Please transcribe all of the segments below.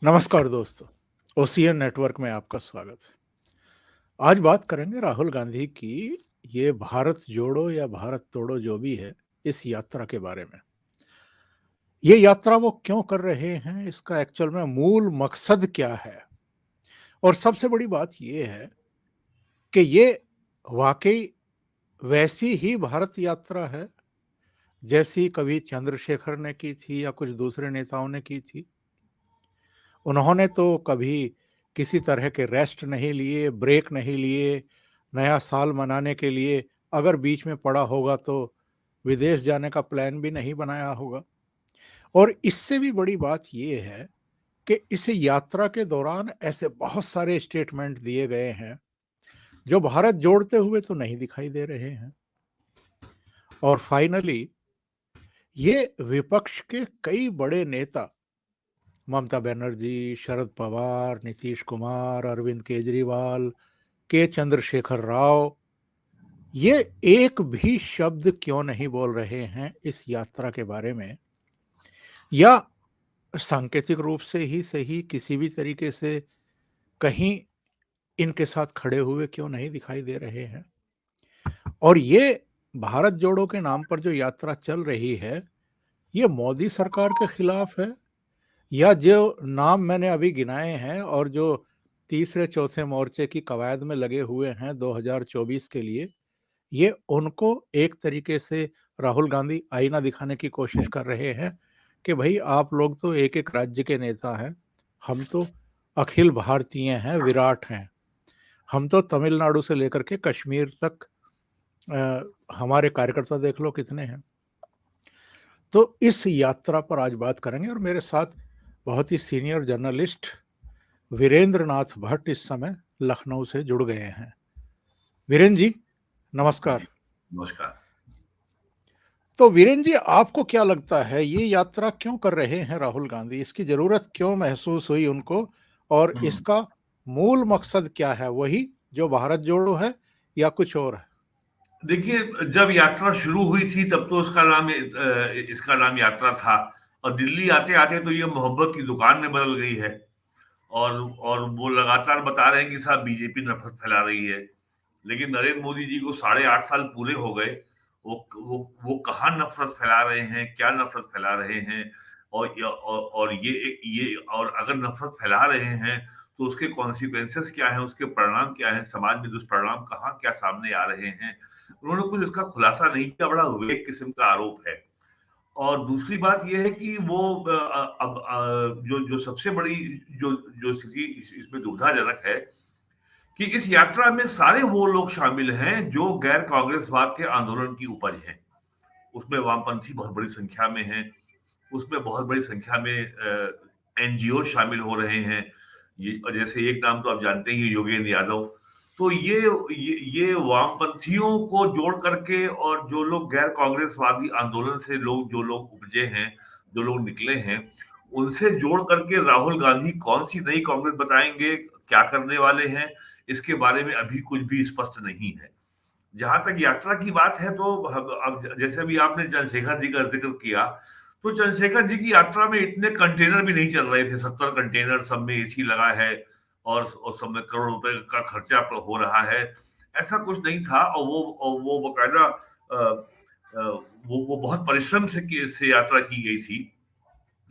नमस्कार दोस्तों, OCN network में आपका स्वागत है। आज बात करेंगे राहुल गांधी की ये भारत जोड़ो या भारत तोड़ो जो भी है, इस यात्रा के बारे में। ये यात्रा वो क्यों कर रहे हैं, इसका एक्चुअल में मूल मकसद क्या है? और सबसे बड़ी बात ये है कि ये वाक़ई वैसी ही भारत यात्रा है, जैसी कभी चंद्रशेखर ने की थी या कुछ दूसरे नेताओं ने की थी। उन्होंने तो कभी किसी तरह के रेस्ट नहीं लिए, ब्रेक नहीं लिए, नया साल मनाने के लिए अगर बीच में पड़ा होगा तो विदेश जाने का प्लान भी नहीं बनाया होगा। और इससे भी बड़ी बात ये है कि इस यात्रा के दौरान ऐसे बहुत सारे स्टेटमेंट दिए गए हैं, जो भारत जोड़ते हुए तो नहीं दिखाई दे रहे हैं। और फाइनली ये विपक्ष के कई बड़े नेता ममता बनर्जी, शरद पवार, नीतीश कुमार, अरविंद केजरीवाल, के चंद्रशेखर राव, ये एक भी शब्द क्यों नहीं बोल रहे हैं इस यात्रा के बारे में, या सांकेतिक रूप से ही सही किसी भी तरीके से कहीं इनके साथ खड़े हुए क्यों नहीं दिखाई दे रहे हैं। और ये भारत जोड़ो के नाम पर जो यात्रा चल रही है, ये मोदी सरकार के खिलाफ है, या जो नाम मैंने अभी गिनाए हैं और जो तीसरे चौथे मोर्चे की कवायद में लगे हुए हैं 2024 के लिए, ये उनको एक तरीके से राहुल गांधी आईना दिखाने की कोशिश कर रहे हैं कि भाई आप लोग तो एक एक राज्य के नेता हैं, हम तो अखिल भारतीय हैं, विराट हैं। हम तो तमिलनाडु से लेकर के कश्मीर तक हमारे कार्यकर्ता देख लो कितने हैं। तो इस यात्रा पर आज बात करेंगे और मेरे साथ बहुत ही सीनियर जर्नलिस्ट वीरेंद्र नाथ भट्ट इस समय लखनऊ से जुड़ गए हैं। वीरेंद्र जी, नमस्कार। नमस्कार। तो वीरेंद्र जी, आपको क्या लगता है ये यात्रा क्यों कर रहे हैं राहुल गांधी? इसकी जरूरत क्यों महसूस हुई उनको, और इसका मूल मकसद क्या है? वही जो भारत जोड़ो है या कुछ और है? देखिए, जब यात्रा शुरू हुई थी तब तो इसका नाम यात्रा था, और दिल्ली आते-आते तो ये मोहब्बत की दुकान में बदल गई है। और वो लगातार बता रहे हैं कि साहब बीजेपी नफ़रत फैला रही है। लेकिन नरेंद्र मोदी जी को साढ़े 8 साल पूरे हो गए। वो कहाँ नफ़रत फैला रहे हैं, क्या नफ़रत फैला रहे हैं, और और अगर नफ़रत फैला रहे हैं तो उसके कॉन्सिक्वेंसेस क्या हैं, उसके परिणाम क्या हैं, समाज में दुष्परिणाम कहाँ क्या सामने आ रहे हैं। उन्होंने कुछ इसका खुलासा नहीं किया, बड़ा वेग किस्म का आरोप है। और दूसरी बात ये है कि वो अब जो जो सबसे बड़ी जो जो स्थिति इसमें दुविधाजनक है कि इस यात्रा में सारे वो लोग शामिल हैं जो गैर कांग्रेसवाद के आंदोलन की उपज हैं। उसमें वामपंथी बहुत बड़ी संख्या में हैं, उसमें बहुत बड़ी संख्या में एनजीओ शामिल हो रहे हैं। ये और जैसे एक नाम तो आप जानते ही हैं, योगेंद्र यादव। तो ये वामपंथियों को जोड़ करके, और जो लोग गैर कांग्रेसवादी आंदोलन से जो लोग उपजे हैं, जो लोग निकले हैं, उनसे जोड़ करके राहुल गांधी कौन-सी नई कांग्रेस बताएँगे, क्या करने वाले हैं, इसके बारे में अभी कुछ भी स्पष्ट नहीं है। जहाँ तक यात्रा की बात है तो अब जैसे अभी आपने चंद्रशेखर जी का ज़िक्र किया, तो चंद्रशेखर जी की यात्रा में इतने कंटेनर भी नहीं चल रहे थे, 70 कंटेनर, सब में एसी लगा है, और सब में करोड़ रुपए का खर्चा हो रहा है। ऐसा कुछ नहीं था, और वो बाकायदा वो बहुत परिश्रम से यात्रा की गई थी।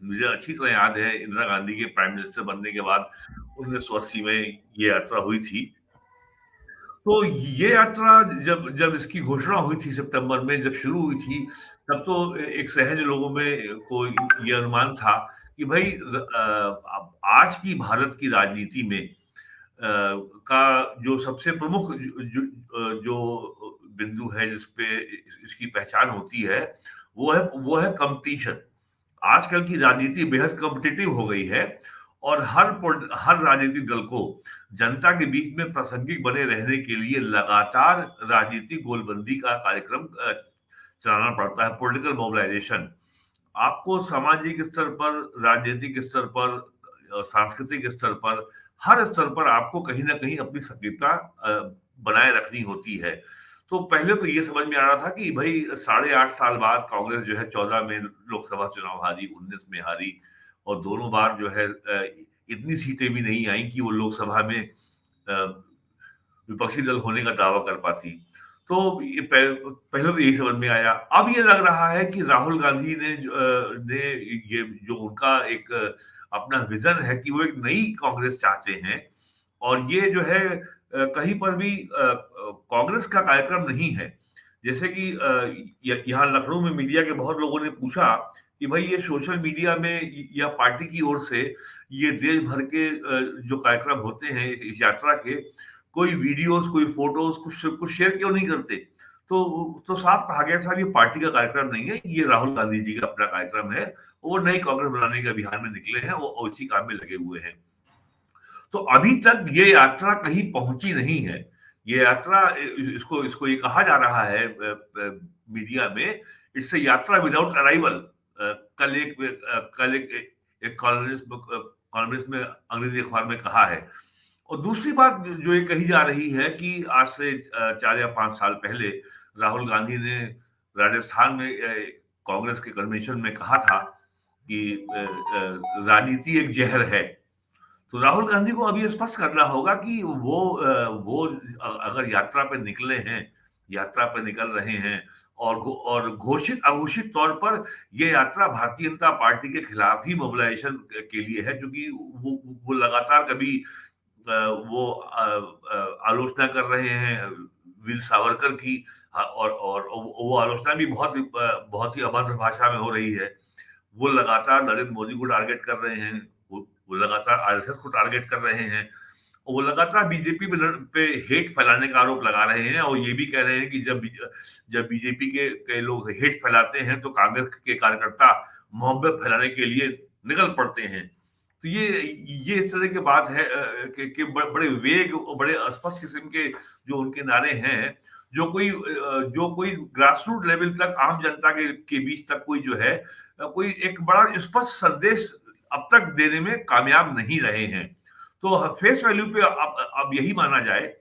मुझे अच्छी तरह याद है, इंदिरा गांधी के प्राइम मिनिस्टर बनने के बाद 1980 में ये यात्रा हुई थी। तो ये यात्रा जब जब इसकी घोषणा हुई थी सितंबर में, जब शुरू हुई थी, तब तो एक सहज लोगों में को ये अनुमान था कि भई अब आज की भारत की राजनीति में का जो सबसे प्रमुख जो बिंदु है जिस पे इसकी पहचान होती है, वो है कॉम्पिटिशन। आजकल की राजनीति बेहद कॉम्पिटिटिव हो गई है, और हर राजनीतिक दल को जनता के बीच में प्रासंगिक बने रहने के लिए लगातार राजनीतिक गोलबंदी का कार्यक्रम चलाना पड़ता है, पॉलिटिकल मोबिलाइजेशन। आपको सामाजिक स्तर पर, राजनीतिक स्तर पर, सांस्कृतिक स्तर पर, हर स्तर पर आपको कहीं न कहीं अपनी सक्रियता बनाए रखनी होती है। तो पहले तो ये समझ में आ रहा था कि भई साढ़े 8 साल बाद कांग्रेस जो है 14 में लोकसभा चुनाव हारी, 19 में हारी, और दोनों बार जो है इतनी सीटें भी नहीं आई कि वो लोकसभा में विपक्षी दल होने का दावा कर पाती। तो ये पहले तो यही समझ में आया। अब ये लग रहा है कि राहुल गांधी ने ये जो उनका एक अपना विजन है कि वो एक नई कांग्रेस चाहते हैं, और ये जो है कहीं पर भी कांग्रेस का कार्यक्रम नहीं है। जैसे कि यहाँ लखनऊ में मीडिया के बहुत लोगों ने पूछा कि भाई ये सोशल मीडिया में या पार्टी की ओर से ये देश भर के जो कार्यक्रम होते हैं इस यात्रा के, कोई वीडियोस, कोई फोटोज कुछ कुछ शेयर क्यों नहीं करते? तो साफ कहा गया साहब, ये पार्टी का कार्यक्रम नहीं है, ये राहुल गांधी जी का अपना कार्यक्रम है। वो नई कांग्रेस बनाने के अभियान में निकले हैं, वो उसी काम में लगे हुए हैं। तो अभी तक ये यात्रा कहीं पहुंची नहीं है। ये यात्रा, इसको इसको ये कहा जा रहा है मीडिया में, इससे यात्रा विदाउट अराइवल। कल एक कॉलमिस्ट में अंग्रेजी अखबार में कहा है। और दूसरी बात जो ये कही जा रही है कि आज से 4 या 5 साल पहले राहुल गांधी ने राजस्थान में कांग्रेस के कन्वेंशन में कहा था कि राजनीति एक जहर है। तो राहुल गांधी को अभी स्पष्ट करना होगा कि वो अगर यात्रा पे निकले हैं, यात्रा पे निकल रहे हैं, और घोषित अघोषित तौर पर ये यात्रा भारतीय जनता पार्टी के खिलाफ ही मोबिलाइजेशन के लिए है, क्योंकि वो लगातार कभी वो आलोचना कर रहे हैं वीर सावरकर की, और वो आलोचना भी बहुत ही अभद्र भाषा में हो रही है। वो लगातार नरेंद्र मोदी को टारगेट कर रहे हैं, वो लगातार आरएसएस को टारगेट कर रहे हैं, और वो लगातार बीजेपी पे हेट फैलाने का आरोप लगा रहे हैं, और ये भी कह रहे हैं कि जब बीजेपी के लोग हेट फैलाते हैं तो कांग्रेस के कार्यकर्ता मोहब्बत फैलाने के लिए निकल पड़ते हैं। तो ये इस तरह की बात है कि बड़े वेग और बड़े स्पष्ट किस्म के जो उनके नारे हैं, जो कोई ग्रास रूट लेवल तक आम जनता के बीच तक कोई जो है कोई एक बड़ा स्पष्ट संदेश अब तक देने में कामयाब नहीं रहे हैं। तो फेस वैल्यू पे अब यही माना जाए,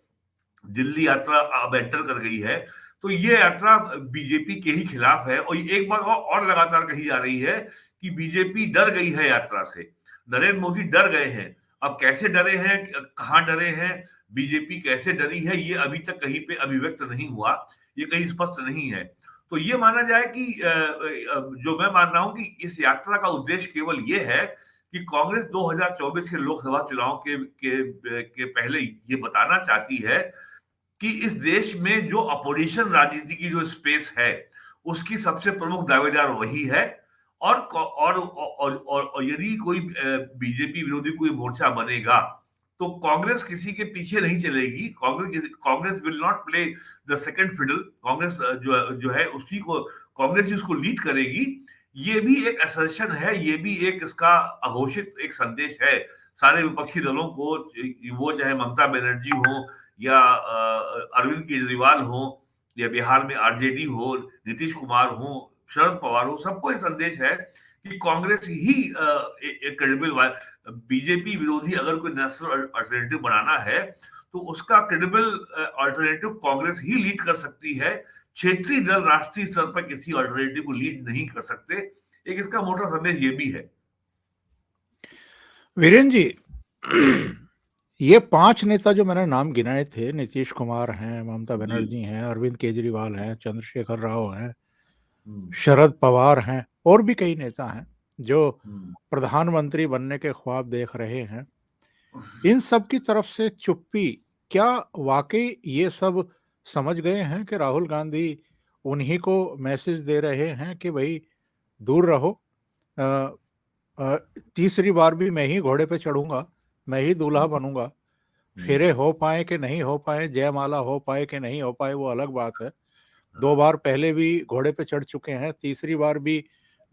दिल्ली यात्रा अब एंटर कर गई है, तो ये यात्रा बीजेपी के ही खिलाफ है। और एक बात और लगातार कही जा रही है कि बीजेपी डर गई है यात्रा से, नरेंद्र मोदी डर गए हैं। अब कैसे डरे हैं, कहाँ डरे हैं, बीजेपी कैसे डरी है, ये अभी तक कहीं पे अभिव्यक्त नहीं हुआ, ये कहीं स्पष्ट नहीं है। तो ये माना जाए कि जो मैं मान रहा हूं कि इस यात्रा का उद्देश्य केवल ये है कि कांग्रेस 2024 के लोकसभा चुनाव के पहले ये बताना चाहती है कि इस देश में जो अपोजिशन राजनीति की जो स्पेस है, उसकी सबसे प्रमुख दावेदार वही है। और यदि कोई बीजेपी विरोधी कोई मोर्चा बनेगा, तो कांग्रेस किसी के पीछे नहीं चलेगी। Congress will not play the second fiddle. Congress जो है उसी को कांग्रेस ही उसको लीड करेगी। ये भी एक असर्शन है, ये भी एक इसका अघोषित एक संदेश है सारे विपक्षी दलों को, वो चाहे ममता बनर्जी हो या अरविंद केजरीवाल हो, या बिहार में आरजेडी हो, नीतीश कुमार हो, शरद पवार हो, सबको ये संदेश है कि कांग्रेस ही एक क्रेडिबल, बीजेपी विरोधी अगर कोई नेशनल अल्टरनेटिव बनाना है तो उसका क्रेडिबल अल्टरनेटिव कांग्रेस ही लीड कर सकती है। क्षेत्रीय दल राष्ट्रीय स्तर पर किसी अल्टरनेटिव को लीड नहीं कर सकते। एक इसका मोटा संदेश ये भी है। वीरेन जी, ये 5 नेता जो मैंने नाम गिनाए थे, नीतीश कुमार हैं, ममता बनर्जी हैं, अरविंद केजरीवाल हैं, चंद्रशेखर राव हैं, शरद पवार हैं, और भी कई नेता हैं जो प्रधानमंत्री बनने के ख्वाब देख रहे हैं। इन सब की तरफ से चुप्पी, क्या वाकई ये सब समझ गए हैं कि राहुल गांधी उन्हीं को मैसेज दे रहे हैं कि भाई दूर रहो, तीसरी बार भी मैं ही घोड़े पे चढ़ूंगा, मैं ही दूल्हा बनूंगा, फेरे हो पाए कि नहीं हो पाए, जयमाला हो पाए कि नहीं हो पाए वो अलग बात है। 2 बार पहले भी घोड़े पे चढ़ चुके हैं, तीसरी बार भी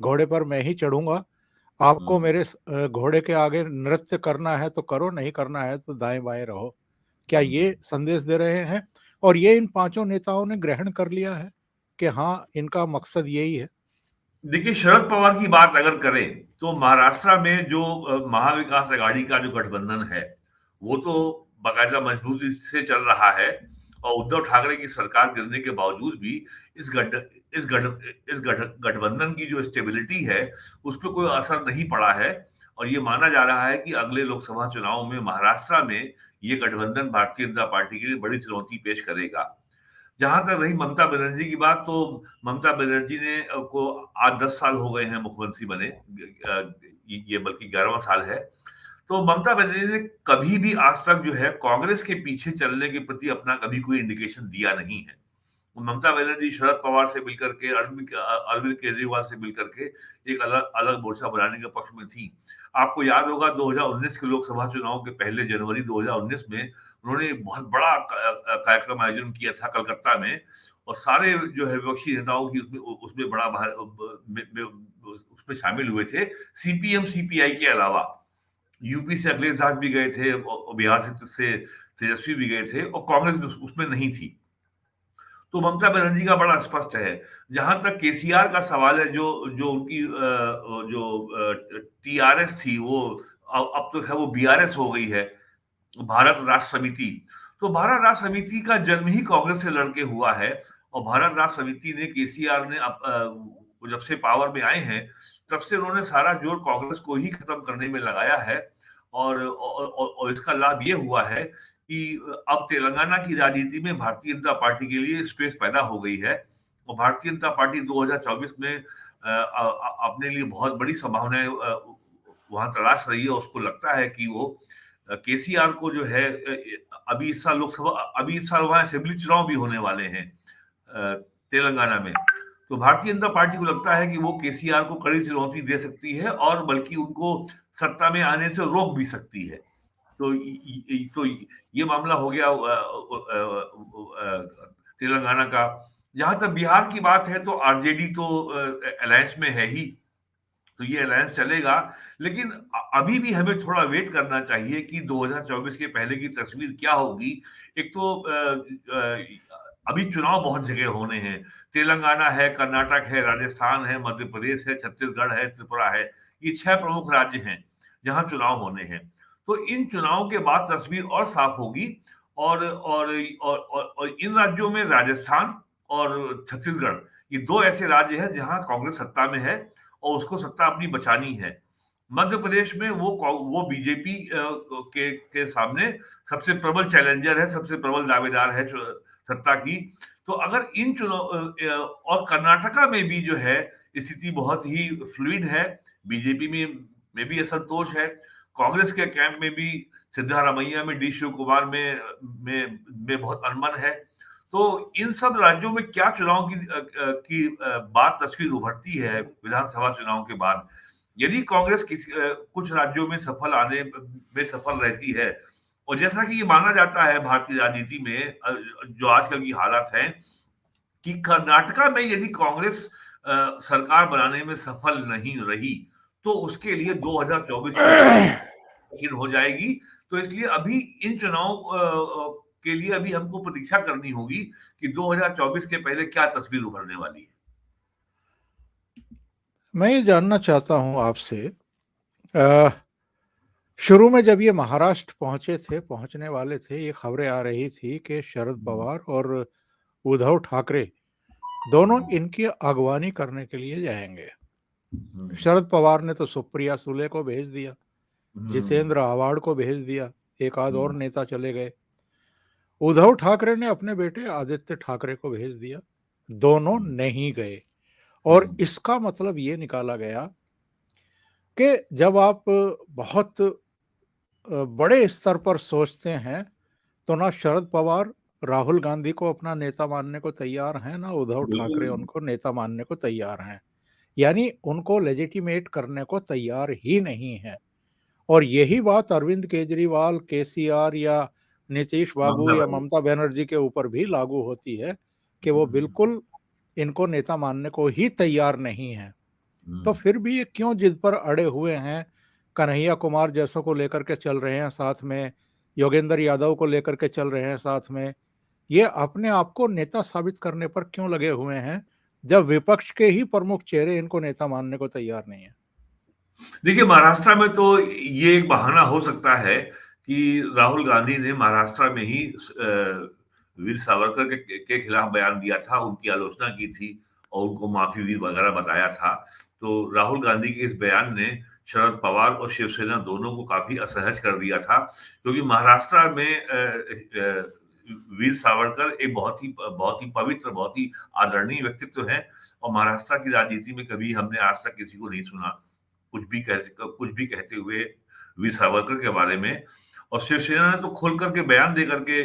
घोड़े पर मैं ही चढ़ूंगा। आपको मेरे घोड़े के आगे नृत्य करना है तो करो, नहीं करना है तो दाएं बाएं रहो। क्या ये संदेश दे रहे हैं? और ये इन 5 नेताओं ने ग्रहण कर लिया है कि हाँ, इनका मकसद यही है? देखिए, शरद पवार की बात अगर करें तो महाराष्ट्र में जो महाविकास अघाड़ी का जो गठबंधन है, वो तो बाकायदा मजबूती से चल रहा है, और उद्धव ठाकरे की सरकार गिरने के बावजूद भी इस गठबंधन की जो स्टेबिलिटी है, उस पर कोई असर नहीं पड़ा है। और ये माना जा रहा है कि अगले लोकसभा चुनाव में महाराष्ट्र में ये गठबंधन भारतीय जनता पार्टी के लिए बड़ी चुनौती पेश करेगा। जहां तक रही ममता बनर्जी की बात, तो ममता बनर्जी ने को आज 10 साल हो गए हैं मुख्यमंत्री बने, ये बल्कि 11वां साल है। तो ममता बनर्जी ने कभी भी आज तक जो है कांग्रेस के पीछे चलने के प्रति अपना कभी कोई इंडिकेशन दिया नहीं है। ममता बनर्जी शरद पवार से मिलकर के, अरविंद केजरीवाल से मिलकर के एक अलग अलग मोर्चा बनाने के पक्ष में थी। आपको याद होगा 2019 के लोकसभा चुनाव के पहले जनवरी 2019 में उन्होंने एक बहुत बड़ा कार्यक्रम आयोजन किया था कलकत्ता में, और सारे जो है विपक्षी नेताओं की उसमें बड़ा उसमें शामिल हुए थे, सीपीएम सीपीआई के अलावा। यूपी से अखिलेश दास भी गए थे और बिहार से तेजस्वी भी गए थे, और कांग्रेस उसमें नहीं थी। तो ममता बनर्जी का बड़ा स्पष्ट है। जहां तक केसीआर का सवाल है, जो जो उनकी जो टीआरएस थी, वो अब तो है वो बीआरएस हो गई है, भारत राष्ट्र समिति। तो भारत राष्ट्र समिति का जन्म ही कांग्रेस से लड़के हुआ है, और भारत राष्ट्र समिति ने, केसीआर ने जब से पावर में आए हैं तब से उन्होंने सारा जोर कांग्रेस को ही खत्म करने में लगाया है। और इसका लाभ ये हुआ है कि अब तेलंगाना की राजनीति में भारतीय जनता पार्टी के लिए स्पेस पैदा हो गई है, और भारतीय जनता पार्टी 2024 में अपने लिए बहुत बड़ी संभावनाएं वहां तलाश रही है। उसको लगता है कि वो केसीआर को जो है, अभी इस साल वहां असेंबली चुनाव भी होने वाले हैं तेलंगाना में। तो भारतीय जनता पार्टी को लगता है कि वो केसीआर को कड़ी चुनौती दे सकती है, और बल्कि उनको सत्ता में आने से रोक भी सकती है। तो ये मामला हो गया तेलंगाना का। जहां तक बिहार की बात है, तो आरजेडी तो अलायंस में है ही, तो ये अलायंस चलेगा। लेकिन अभी भी हमें थोड़ा वेट करना चाहिए कि 2024 के पहले की तस्वीर क्या होगी। एक तो अभी चुनाव बहुत जगह होने हैं, तेलंगाना है, कर्नाटक है, राजस्थान है, मध्य प्रदेश है, छत्तीसगढ़ है, त्रिपुरा है। ये 6 प्रमुख राज्य हैं जहां चुनाव होने हैं। तो इन चुनावों के बाद तस्वीर और साफ होगी, और इन राज्यों में राजस्थान और छत्तीसगढ़, ये 2 ऐसे राज्य हैं जहां कांग्रेस सत्ता में है और उसको सत्ता अपनी बचानी है। मध्य प्रदेश में वो बीजेपी के सामने सबसे प्रबल चैलेंजर है, सबसे प्रबल दावेदार है सत्ता की। तो अगर इन चुनाव और कर्नाटका में भी जो है स्थिति बहुत ही फ्लूइड है, बीजेपी में भी असंतोष है, कांग्रेस के कैंप में भी सिद्धारमैया में, डी शिव कुमार में बहुत अनबन है। तो इन सब राज्यों में क्या चुनाव की बात तस्वीर उभरती है विधानसभा चुनाव के बाद। यदि कांग्रेस कुछ राज्यों में आने में सफल रहती है, और जैसा कि ये माना जाता है भारतीय राजनीति में, जो आजकल की हालात है, कि कर्नाटका में यदि कांग्रेस सरकार बनाने में सफल नहीं रही, तो उसके लिए 2024 कठिन हो जाएगी। तो इसलिए अभी इन चुनाव के लिए अभी हमको प्रतीक्षा करनी होगी कि 2024 के पहले क्या तस्वीर उभरने वाली है। मैं ये जानना चाहता हूं आपसे, शुरू में जब ये महाराष्ट्र पहुंचने वाले थे, ये खबरें आ रही थी कि शरद पवार और उद्धव ठाकरे दोनों इनकी अगवानी करने के लिए जाएंगे। शरद पवार ने तो सुप्रिया सुले को भेज दिया, जितेंद्र आव्हाड को भेज दिया, एक आध और नेता चले गए। उद्धव ठाकरे ने अपने बेटे आदित्य ठाकरे को भेज दिया, दोनों नहीं गए। और इसका मतलब ये निकाला गया कि जब आप बहुत बड़े स्तर पर सोचते हैं, तो ना शरद पवार राहुल गांधी को अपना नेता मानने को तैयार हैं, ना उद्धव ठाकरे उनको नेता मानने को तैयार हैं। यानी उनको लेजिटिमेट करने को तैयार ही नहीं है। और यही बात अरविंद केजरीवाल, केसीआर या नीतीश बाबू या ममता बनर्जी के ऊपर भी लागू होती है कि वो बिल्कुल इनको नेता मानने को ही तैयार नहीं है। तो फिर भी ये क्यों जिद पर अड़े हुए हैं? कन्हैया कुमार जैसों को लेकर के चल रहे हैं साथ में, योगेंद्र यादव को लेकर के चल रहे हैं साथ में। ये अपने आप को नेता साबित करने पर क्यों लगे हुए हैं, जब विपक्ष के ही प्रमुख चेहरे इनको नेता मानने को तैयार नहीं है? देखिए, महाराष्ट्र में तो ये एक बहाना हो सकता है कि राहुल गांधी ने महाराष्ट्र में ही वीर सावरकर के खिलाफ बयान दिया था, उनकी आलोचना की थी और उनको माफी वीर वगैरह बताया था। तो राहुल गांधी के इस बयान ने शरद पवार और शिवसेना दोनों को काफी असहज कर दिया था, क्योंकि महाराष्ट्र में वीर सावरकर एक बहुत ही पवित्र, बहुत ही आदरणीय व्यक्तित्व है, और महाराष्ट्र की राजनीति में कभी हमने आज तक किसी को नहीं सुना कुछ भी कहते हुए वीर सावरकर के बारे में। और शिवसेना ने तो खोल करके बयान दे करके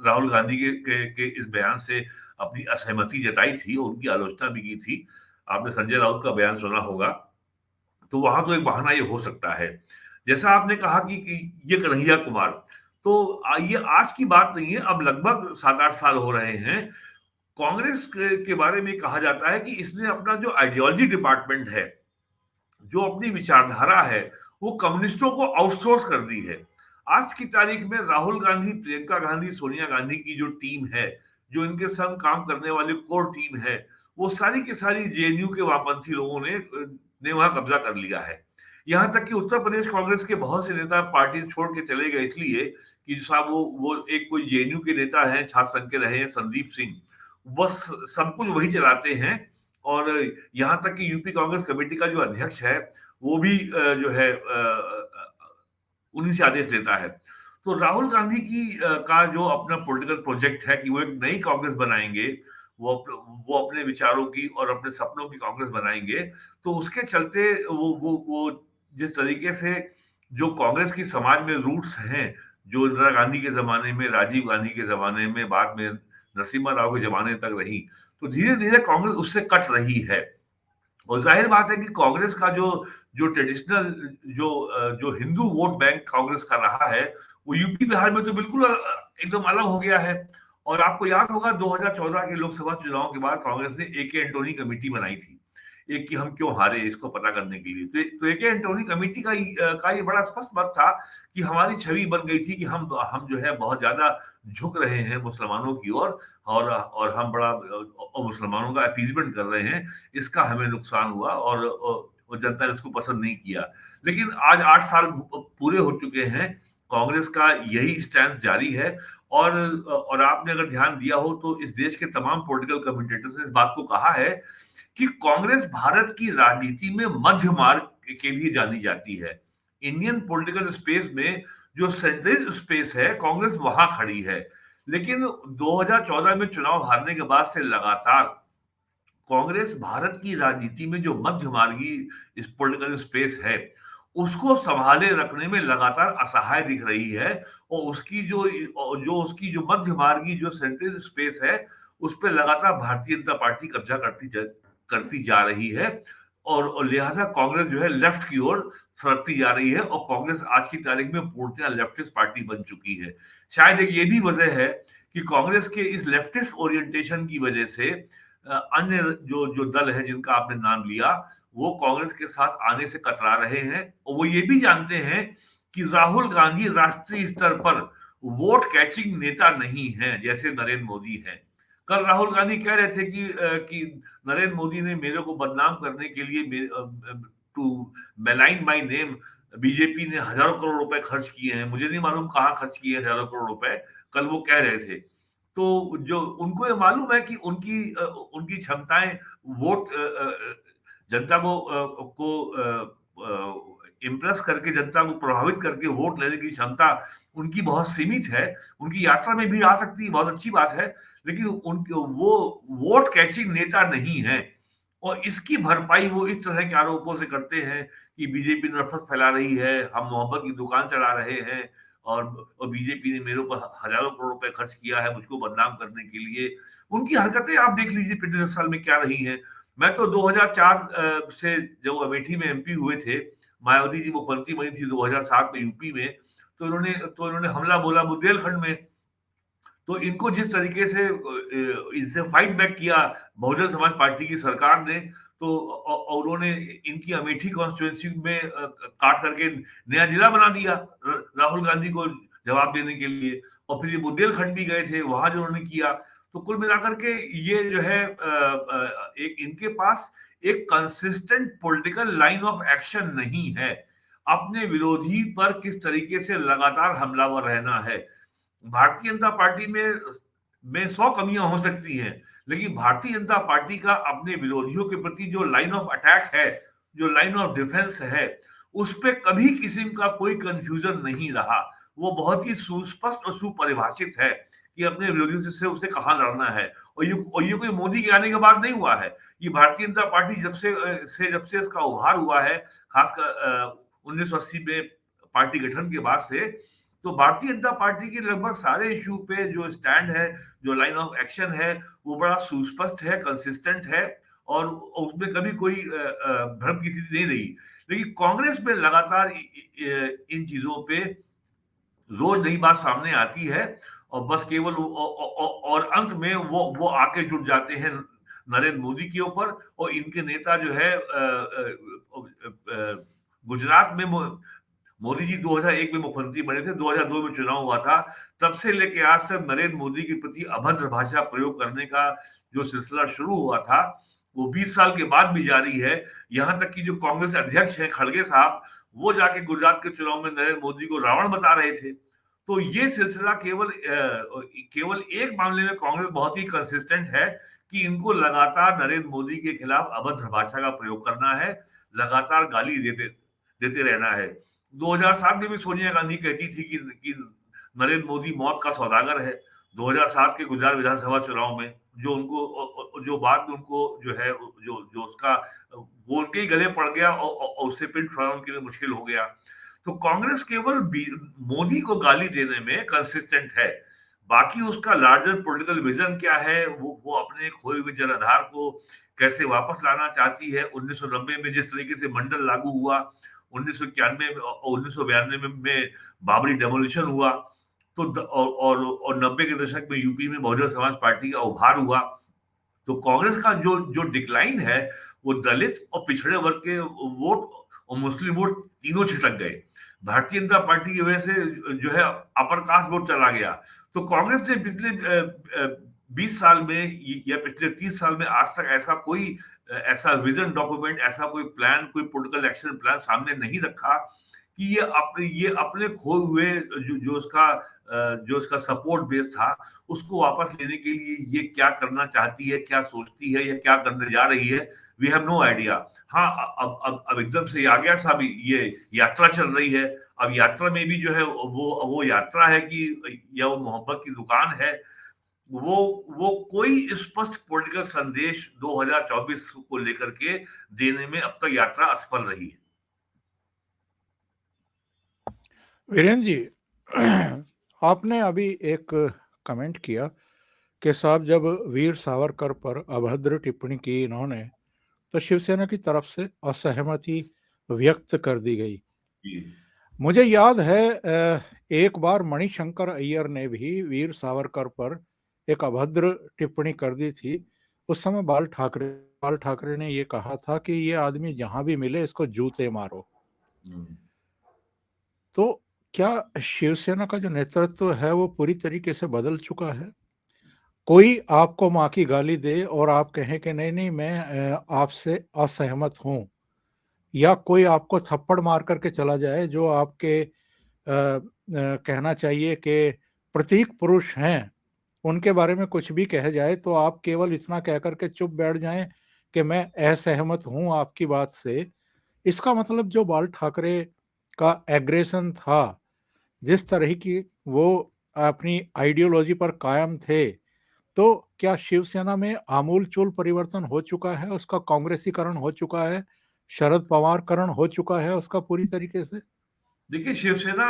राहुल गांधी के इस बयान से अपनी असहमति जताई थी और उनकी आलोचना भी की थी। आपने संजय राउत का बयान सुना होगा। तो वहां तो एक बहाना ये हो सकता है। जैसा आपने कहा कि ये कन्हैया कुमार, तो ये आज की बात नहीं है, अब लगभग 7-8 साल हो रहे हैं। कांग्रेस के बारे में कहा जाता है कि इसने अपना जो आइडियोलॉजी डिपार्टमेंट है, जो अपनी विचारधारा है, वो कम्युनिस्टों को आउटसोर्स कर दी है। आज की तारीख में राहुल गांधी, प्रियंका गांधी, सोनिया गांधी की जो टीम है, जो इनके संग काम करने वाली कोर टीम है, वो सारी की सारी जेएनयू के वामपंथी लोगों ने वहां कब्जा कर लिया है। यहां तक कि उत्तर प्रदेश कांग्रेस के बहुत से नेता पार्टी छोड़ के चले गए इसलिए कि साहब वो एक कोई जेएनयू के नेता हैं, छात्र संघ के रहे हैं, संदीप सिंह, बस सब कुछ वही चलाते हैं। और यहाँ तक कि यूपी कांग्रेस कमेटी का जो अध्यक्ष है, वो भी जो है उन्हीं से आदेश लेता है। तो राहुल गांधी का जो अपना पॉलिटिकल प्रोजेक्ट है कि वो एक नई कांग्रेस बनाएंगे, वो अपने विचारों की और अपने सपनों की कांग्रेस बनाएंगे। तो उसके चलते वो जिस तरीके से जो कांग्रेस की समाज में रूट्स हैं, जो इंदिरा गांधी के जमाने में, राजीव गांधी के जमाने में, बाद में नरसिम्हा राव के जमाने तक रही, तो धीरे धीरे कांग्रेस उससे कट रही है। और जाहिर बात है कि कांग्रेस का जो ट्रेडिशनल जो हिंदू वोट बैंक कांग्रेस का रहा है, वो यूपी बिहार में तो बिल्कुल एकदम अलग हो गया है। और आपको याद होगा 2014 के लोकसभा चुनाव के बाद कांग्रेस ने एके एंटोनी कमेटी बनाई थी, एक कि हम क्यों हारे इसको पता करने के लिए। तो एके एंटोनी कमेटी का ये बड़ा स्पष्ट मत था कि हमारी छवि बन गई थी कि हम जो है बहुत ज्यादा झुक रहे हैं मुसलमानों की ओर, और हम बड़ा मुसलमानों का अपीजमेंट कर रहे हैं, इसका हमें नुकसान हुआ और जनता ने इसको पसंद नहीं किया। लेकिन आज 8 साल पूरे हो चुके हैं, कांग्रेस का यही स्टैंड जारी है। और आपने अगर ध्यान दिया हो तो इस देश के तमाम पॉलिटिकल कमेंटेटर्स ने इस बात को कहा है कि कांग्रेस भारत की राजनीति में मध्य मार्ग के लिए जानी जाती है। इंडियन पॉलिटिकल स्पेस में जो सेंट्रल स्पेस है, कांग्रेस वहां खड़ी है। लेकिन 2014 में चुनाव हारने के बाद से लगातार कांग्रेस भारत की राजनीति में जो मध्यमार्गी इस पॉलिटिकल स्पेस है, उसको संभाले रखने में लगातार असहाय दिख रही है। और उसकी जो मध्यमार्गी जो सेंट्रल स्पेस है, उस पर लगातार भारतीय जनता पार्टी कब्जा करती जा रही है। और लिहाजा कांग्रेस जो है लेफ्ट की ओर सरकती जा रही है, और कांग्रेस आज की तारीख में पूर्णतः लेफ्टिस्ट पार्टी बन चुकी है। शायद एक ये भी वजह है कि कांग्रेस के इस लेफ्टिस्ट ओरिएंटेशन की वजह से अन्य जो दल है जिनका आपने नाम लिया, वो कांग्रेस के साथ आने से कतरा रहे हैं। और वो ये भी जानते हैं कि राहुल गांधी राष्ट्रीय स्तर पर वोट कैचिंग नेता नहीं है जैसे नरेंद्र मोदी है। कल राहुल गांधी कह रहे थे कि नरेंद्र मोदी ने मेरे को बदनाम करने के लिए to malign my name BJP ने हजारों करोड़ रुपए खर्च किए हैं। मुझे नहीं मालूम कहाँ खर्च किए हजारों करोड़ रुपए, कल वो कह रहे थे। तो जो उनको ये मालूम है कि उनकी क्षमताएं वोट जनता को इम्प्रेस करके, जनता को प्रभावित करके वोट लेने की क्षमता उनकी बहुत सीमित है। उनकी यात्रा में भी आ सकती है, बहुत अच्छी बात है, लेकिन उनके वो वोट कैचिंग नेता नहीं है। और इसकी भरपाई वो इस तरह के आरोपों से करते हैं कि बीजेपी नफरत फैला रही है, हम मोहब्बत की दुकान चला रहे हैं, और बीजेपी ने मेरे ऊपर हजारों करोड़ रुपए खर्च किया है मुझको बदनाम करने के लिए। उनकी हरकतें आप देख लीजिए पिछले 10 साल में क्या रही हैं। मैं तो 2004 से जब वो अमेठी में एमपी हुए थे, मायावती जी मुख्यमंत्री बनी थी 2007 में यूपी में, तो इन्होंने हमला बोला बुंदेलखंड में। तो इनको जिस तरीके से इनसे फाइट बैक किया बहुजन समाज पार्टी की सरकार ने, तो और उन्होंने इनकी अमेठी कॉन्स्टिट्यूएंसी में काट करके नया जिला बना दिया राहुल गांधी को जवाब देने के लिए। और फिर ये बुंदेलखंड भी गए थे, वहां जो उन्होंने किया। तो कुल मिलाकर के ये जो है एक इनके पास एक consistent political line of action नहीं है। अपने विरोधी पर किस तरीके से लगातार हमलावर रहना है। भारतीय जनता पार्टी में 100 कमियां हो सकती हैं, लेकिन भारतीय जनता पार्टी का अपने विरोधियों के प्रति जो लाइन ऑफ अटैक है, जो लाइन ऑफ डिफेंस है, उस पे कभी किसी का कोई कंफ्यूजन नहीं रहा। वो बहुत ही सुस्पष्ट और सुपरिभाषित है कि अपने विरोधियों से उसे कहाँ लड़ना है। और ये कोई मोदी के आने के बाद नहीं हुआ है। ये भारतीय जनता पार्टी जब से इसका उभार हुआ है, खासकर 1980 में पार्टी गठन के बाद से, तो भारतीय जनता पार्टी के लगभग सारे इश्यू पे जो स्टैंड है, जो लाइन ऑफ एक्शन है, वो बड़ा सुस्पष्ट है, कंसिस्टेंट है, और उसमें कभी कोई भ्रम की स्थिति नहीं रही। लेकिन कांग्रेस में लगातार इन चीजों पे रोज नई बात सामने आती है, और बस केवल और अंत में वो आके जुट जाते हैं नरेंद्र मोदी के ऊपर। और इनके नेता जो है गुजरात में मोदी जी 2001 में मुख्यमंत्री बने थे, 2002 में चुनाव हुआ था। तब से लेके आज तक नरेंद्र मोदी के प्रति अभद्र भाषा प्रयोग करने का जो सिलसिला शुरू हुआ था, वो 20 साल के बाद भी जारी है। यहाँ तक कि जो कांग्रेस अध्यक्ष हैं खड़गे साहब, वो जाके गुजरात के चुनाव में नरेंद्र मोदी को रावण बता रहे थे। तो ये सिलसिला केवल एक मामले में कांग्रेस बहुत ही कंसिस्टेंट है कि इनको लगातार नरेंद्र मोदी के खिलाफ अभद्र भाषा का प्रयोग करना है, लगातार गाली देते देते रहना है। 2007 में भी सोनिया गांधी कहती थी कि नरेंद्र मोदी मौत का सौदागर है। 2007 के गुजरात विधानसभा चुनाव में जो बाद में उनको जो है जो जो उसका वो उनके ही गले पड़ गया, और उससे पिंड छुड़ाना उनके लिए मुश्किल हो गया। तो कांग्रेस केवल मोदी को गाली देने में कंसिस्टेंट है। बाकी उसका लार्जर पॉलिटिकल विजन क्या है, वो अपने खोए हुए जनाधार को कैसे वापस लाना चाहती है। 1990 में जिस तरीके से मंडल लागू हुआ, 1991 में और 1992 में बाबरी डेमोलिशन हुआ, तो और 90 के दशक में यूपी में बहुजन समाज पार्टी का उभार हुआ। तो कांग्रेस का जो जो डिक्लाइन है, वो दलित और पिछड़े वर्ग के वोट और मुस्लिम वोट तीनों छिटक गए। भारतीय जनता पार्टी की वजह से जो है अपर कास्ट वोट चला गया। तो कांग्रेस ने पिछले 20 साल में या पिछले 30 साल में आज तक ऐसा विजन डॉक्यूमेंट, ऐसा कोई प्लान, कोई पॉलिटिकल एक्शन प्लान सामने नहीं रखा कि ये अपने खोए हुए जो उसका सपोर्ट बेस था, उसको वापस लेने के लिए ये क्या करना चाहती है, क्या सोचती है, या क्या करने जा रही है, वी हैव नो आइडिया। हाँ, अब एकदम से आ गया साहब, ये यात्रा चल रही है। अब यात्रा में भी जो है वो यात्रा है कि या वो मोहब्बत की दुकान है। वो कोई स्पष्ट पॉलिटिकल संदेश 2024 को लेकर के देने में अब तक यात्रा असफल रही है। वीरेंद्र जी, आपने अभी एक कमेंट किया कि साहब जब वीर सावरकर पर अभद्र टिप्पणी की इन्होंने, तो शिवसेना की तरफ से असहमति व्यक्त कर दी गई। जी। मुझे याद है एक बार मणिशंकर अय्यर ने भी वीर सावरकर पर एक अभद्र टिप्पणी कर दी थी। उस समय बाल ठाकरे ने ये कहा था कि ये आदमी जहां भी मिले इसको जूते मारो। तो क्या शिवसेना का जो नेतृत्व है वो पूरी तरीके से बदल चुका है? कोई आपको माँ की गाली दे और आप कहें कि नहीं नहीं मैं आपसे असहमत हूं, या कोई आपको थप्पड़ मार करके चला जाए जो आपके कहना चाहिए कि प्रतीक पुरुष हैं, उनके बारे में कुछ भी कहा जाए तो आप केवल इतना कह कर के चुप बैठ जाएं कि मैं असहमत हूं आपकी बात से। इसका मतलब जो बाल ठाकरे का एग्रेशन था, जिस तरह की वो अपनी आइडियोलॉजी पर कायम थे, तो क्या शिवसेना में आमूल-चूल परिवर्तन हो चुका है? उसका कांग्रेसीकरण हो चुका है? शरद पवारकरण हो चुका है उसका पूरी तरीके से? देखिए, शिवसेना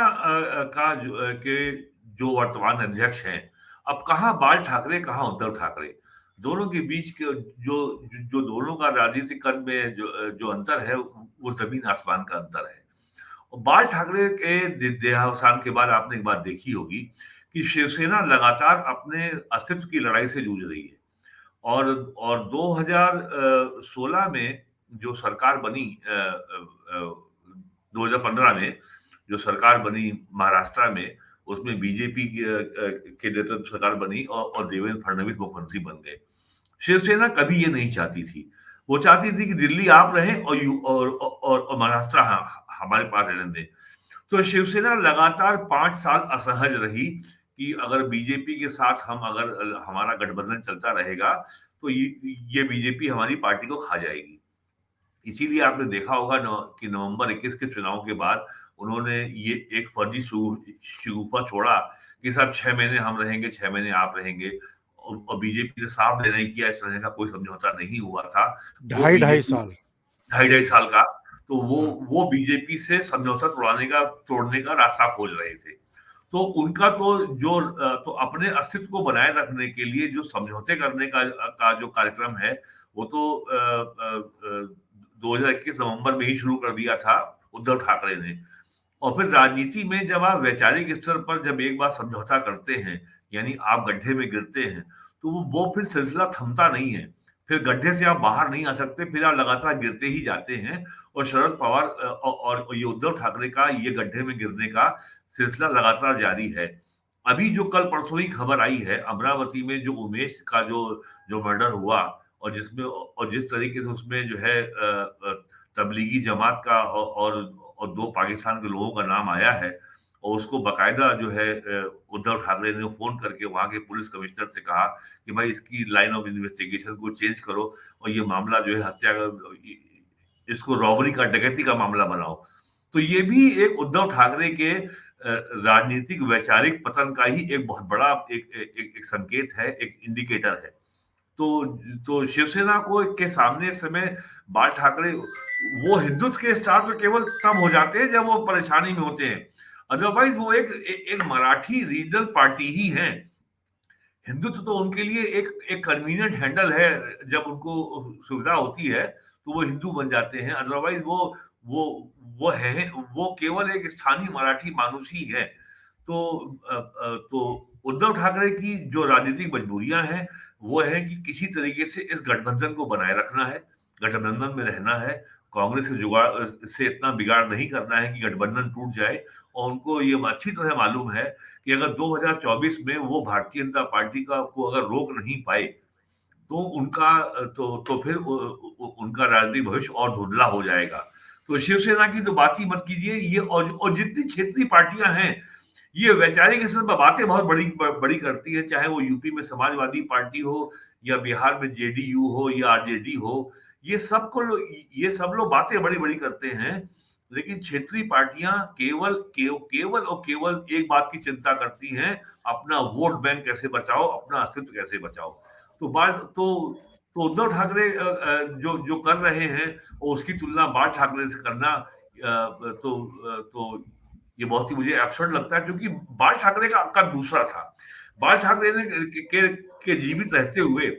का जो वर्तमान अध्यक्ष हैं, अब कहाँ बाल ठाकरे, कहाँ उद्धव ठाकरे। दोनों के बीच के जो जो दोनों का राजनीतिक कद में जो अंतर है, वो ज़मीन आसमान का अंतर है। और बाल ठाकरे के देहावसान के बाद आपने एक बात देखी होगी कि शिवसेना लगातार अपने अस्तित्व की लड़ाई से जूझ रही है। और 2016 में जो सरकार बनी, 2015 में जो सरकार बनी महाराष्ट्र में, उसमें बीजेपी के नेतृत्व सरकार बनी, और देवेंद्र फडणवीस मुख्यमंत्री बन गए। शिवसेना कभी ये नहीं चाहती थी। वो चाहती थी कि दिल्ली आप रहें और महाराष्ट्र हमारे पास रहने दें। तो शिवसेना लगातार 5 साल असहज रही कि अगर बीजेपी के साथ अगर हमारा गठबंधन चलता रहेगा, तो ये बीजेपी हमारी पार्टी को खा जाएगी। इसीलिए आपने देखा होगा कि नवंबर 21 के चुनाव के बाद उन्होंने ये एक फर्जी शगुफा छोड़ा कि साहब 6 महीने हम रहेंगे, 6 महीने आप रहेंगे। और बीजेपी ने साफ निर्णय किया, इस तरह का कोई समझौता नहीं हुआ था। वो ढाई ढाई बीजेपी साल 2.5 साल का, तो हाँ। वो बीजेपी से समझौता तोड़ने का रास्ता खोज रहे थे। तो उनका तो अपने अस्तित्व को बनाए रखने के लिए जो समझौते करने का जो कार्यक्रम है, वो तो 2021 नवंबर में ही शुरू कर दिया था उद्धव ठाकरे ने। और फिर राजनीति में जब आप वैचारिक स्तर पर जब एक बार समझौता करते हैं, यानी आप गड्ढे में गिरते हैं, तो वो फिर सिलसिला थमता नहीं है। फिर गड्ढे से आप बाहर नहीं आ सकते, फिर आप लगातार गिरते ही जाते हैं। और शरद पवार और ये उद्धव ठाकरे का ये गड्ढे में गिरने का सिलसिला लगातार जारी है। अभी जो कल परसों ही खबर आई है, अमरावती में जो उमेश का जो जो मर्डर हुआ, और जिस तरीके से उसमें जो है तबलीगी जमात का और 2 पाकिस्तान के लोगों का नाम आया है, और उसको बाकायदा जो है उद्धव ठाकरे ने फ़ोन करके वहाँ के पुलिस कमिश्नर से कहा कि भाई इसकी लाइन ऑफ इन्वेस्टिगेशन को चेंज करो, और ये मामला जो है हत्या का, इसको रॉबरी का, डकैती का मामला बनाओ। तो ये भी एक उद्धव ठाकरे के राजनीतिक वैचारिक पतन का ही एक बहुत बड़ा एक संकेत है, एक इंडिकेटर है। तो शिवसेना को के सामने इस समय बाल ठाकरे, वो हिंदुत्व के स्टार तो केवल तब हो जाते हैं जब वो परेशानी में होते हैं। अदरवाइज वो एक मराठी रीजनल पार्टी ही है। हिंदुत्व तो उनके लिए एक कन्वीनियंट हैंडल है। जब उनको सुविधा होती है तो वो हिंदू बन जाते हैं। अदरवाइज वो वो केवल एक स्थानीय मराठी मानुस ही है। तो उद्धव ठाकरे की जो राजनीतिक मजबूरियां हैं, वो है कि किसी तरीके से इस गठबंधन को बनाए रखना है, गठबंधन में रहना है, कांग्रेस से जुगाड़ से इतना बिगाड़ नहीं करना है कि गठबंधन टूट जाए। और उनको ये अच्छी तरह मालूम है कि अगर 2024 में वो भारतीय जनता पार्टी को अगर रोक नहीं पाए, तो फिर उनका राजनीतिक भविष्य और धुंधला हो जाएगा। तो शिवसेना की तो बात ही मत कीजिए। ये और जितनी क्षेत्रीय पार्टियां हैं, ये वैचारिक स्तर पर बातें बहुत बड़ी करती है, चाहे वो यूपी में समाजवादी पार्टी हो, या बिहार में जेडीयू हो, या आरजेडी हो। ये सब लोग बातें बड़ी बड़ी करते हैं, लेकिन क्षेत्रीय पार्टियां केवल और केवल एक बात की चिंता करती हैं, अपना वोट बैंक कैसे बचाओ, अपना अस्तित्व कैसे बचाओ। तो बाल तो उद्धव ठाकरे जो जो कर रहे हैं, और उसकी तुलना बाल ठाकरे से करना, तो ये बहुत ही मुझे एब्सर्ड लगता है, क्योंकि बाल ठाकरे का दूसरा था। बाल ठाकरे ने के जीवित रहते हुए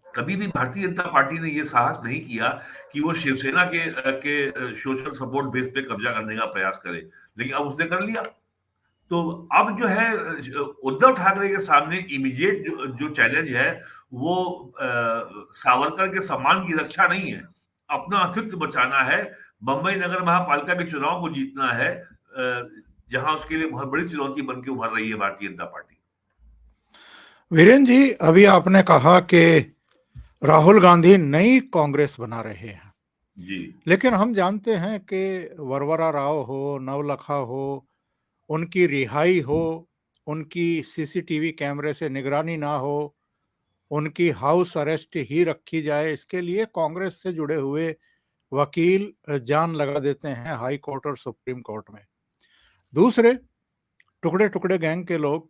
कभी भी भारतीय जनता पार्टी ने ये साहस नहीं किया कि वो शिवसेना के सोशल सपोर्ट बेस पे कब्जा करने का प्रयास करे, लेकिन अब उसने कर लिया। तो अब जो है उद्धव ठाकरे के सामने इमीडिएट जो चैलेंज है, वो सावरकर के सम्मान की रक्षा नहीं है, अपना अस्तित्व बचाना है, बंबई नगर महापालिका के चुनाव को जीतना है, जहां उसके लिए बहुत बड़ी चुनौती बन के उभर रही है भारतीय जनता पार्टी। वीरेन जी, अभी आपने कहा कि राहुल गांधी नई कांग्रेस बना रहे हैं, जी, लेकिन हम जानते हैं कि वरवरा राव हो, नवलखा हो, उनकी रिहाई हो, उनकी सीसीटीवी कैमरे से निगरानी ना हो, उनकी हाउस अरेस्ट ही रखी जाए, इसके लिए कांग्रेस से जुड़े हुए वकील जान लगा देते हैं हाई कोर्ट और सुप्रीम कोर्ट में। दूसरे टुकड़े टुकड़े गैंग के लोग,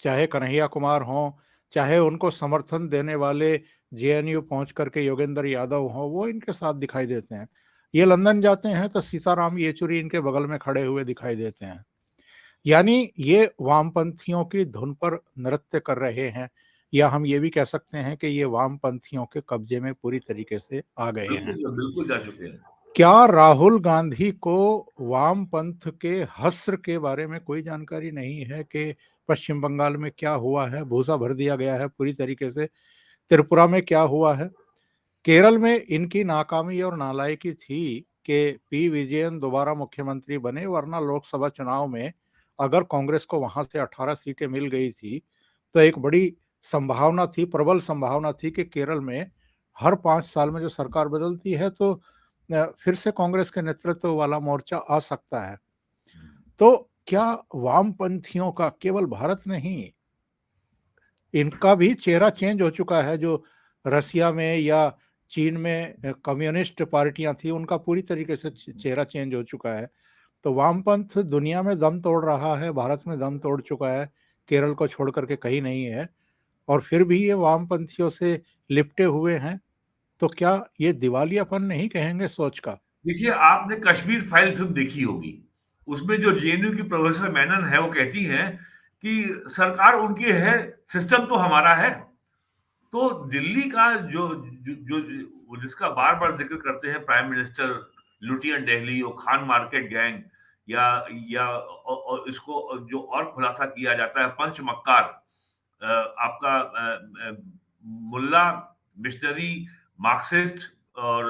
चाहे कन्हैया कुमार हों, चाहे उनको समर्थन देने वाले जेएनयू पहुंच करके योगेंद्र यादव हों, वो इनके साथ दिखाई देते हैं। ये लंदन जाते हैं तो सीताराम येचुरी इनके बगल में खड़े हुए दिखाई देते हैं। यानी ये वामपंथियों की धुन पर नृत्य कर रहे हैं, या हम ये भी कह सकते हैं कि ये वामपंथियों के कब्जे में पूरी तरीके से आ गए हैं। बिल्कुल जा चुके हैं। क्या राहुल गांधी को वामपंथ के हस्र के बारे में कोई जानकारी नहीं है कि पश्चिम बंगाल में क्या हुआ है? भूसा भर दिया गया है पूरी तरीके से। त्रिपुरा में क्या हुआ है? केरल में इनकी नाकामी और नालायकी थी कि पी विजयन दोबारा मुख्यमंत्री बने, वरना लोकसभा चुनाव में अगर कांग्रेस को वहां से 18 सीटें मिल गई थी तो एक बड़ी संभावना थी, प्रबल संभावना थी कि केरल में हर 5 साल में जो सरकार बदलती है तो फिर से कांग्रेस के नेतृत्व वाला मोर्चा आ सकता है। तो क्या वामपंथियों का केवल भारत नहीं, इनका भी चेहरा चेंज हो चुका है? जो रसिया में या चीन में कम्युनिस्ट पार्टियां थी, उनका पूरी तरीके से चेहरा चेंज हो चुका है। तो वामपंथ दुनिया में दम तोड़ रहा है, भारत में दम तोड़ चुका है, केरल को छोड़ करके कहीं नहीं है, और फिर भी ये वामपंथियों से लिपटे हुए हैं। तो क्या ये दिवालियापन नहीं कहेंगे सोच का? देखिए, आपने कश्मीर फाइल फिल्म देखी होगी। उसमें जो जेएनयू की प्रोफेसर मेनन है, वो कहती हैं कि सरकार उनकी है, सिस्टम तो हमारा है। तो दिल्ली का जो जो जो जिसका बार-बार ज़िक्र करते हैं प्राइम मिनिस्टर, लुटियन दिल्ली, वो खान मार्केट गैंग, या और इसको जो और खुलासा किया जाता है, पंच मक्कार, आपका मुल्ला, मिशनरी, मार्क्सिस्ट और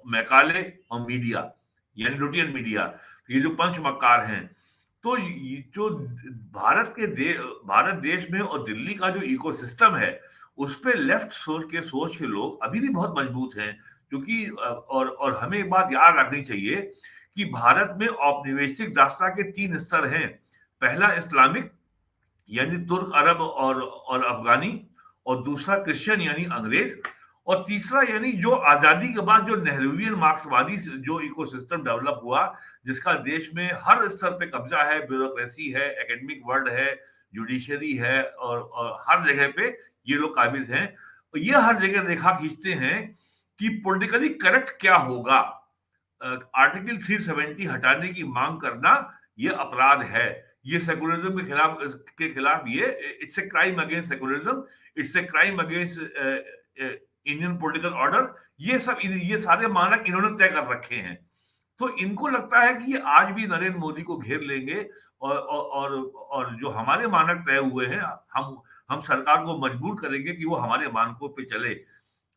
मैकाले और मीडिया, यानी लुटियन मीडिया, ये जो पंच मक्कार हैं। तो ये जो भारत देश में और दिल्ली का जो इकोसिस्टम है, उस पे लेफ्ट सोच के लोग अभी भी बहुत मजबूत हैं, क्योंकि और हमें एक बात याद रखनी चाहिए कि भारत में औपनिवेशिक दासता के 3 स्तर हैं। पहला इस्लामिक, यानी तुर्क, अरब और अफ़गानी, और दूसरा क्रिश्चियन यानी अंग्रेज़, और तीसरा यानी जो आज़ादी के बाद जो नेहरूवियन मार्क्सवादी जो इकोसिस्टम डेवलप हुआ, जिसका देश में हर स्तर पे कब्ज़ा है, ब्यूरोक्रेसी है, एकेडमिक वर्ल्ड है, जुडिशरी है, और हर जगह पे ये लोग काबिज़ हैं। तो ये हर जगह रेखा खींचते हैं कि पॉलिटिकली करेक्ट क्या होगा। आर्टिकल 370 हटाने की मांग करना ये अपराध है। ये सेकुलरिज्म के खिलाफ ये it's a crime against secularism, it's a crime against Indian political order. ये सारे मानक इन्होंने तय कर रखे हैं। तो इनको लगता है कि ये आज भी नरेंद्र मोदी को घेर लेंगे, और जो हमारे मानक तय हुए हैं, हम सरकार को मजबूर करेंगे कि वो हमारे मानकों पे चले।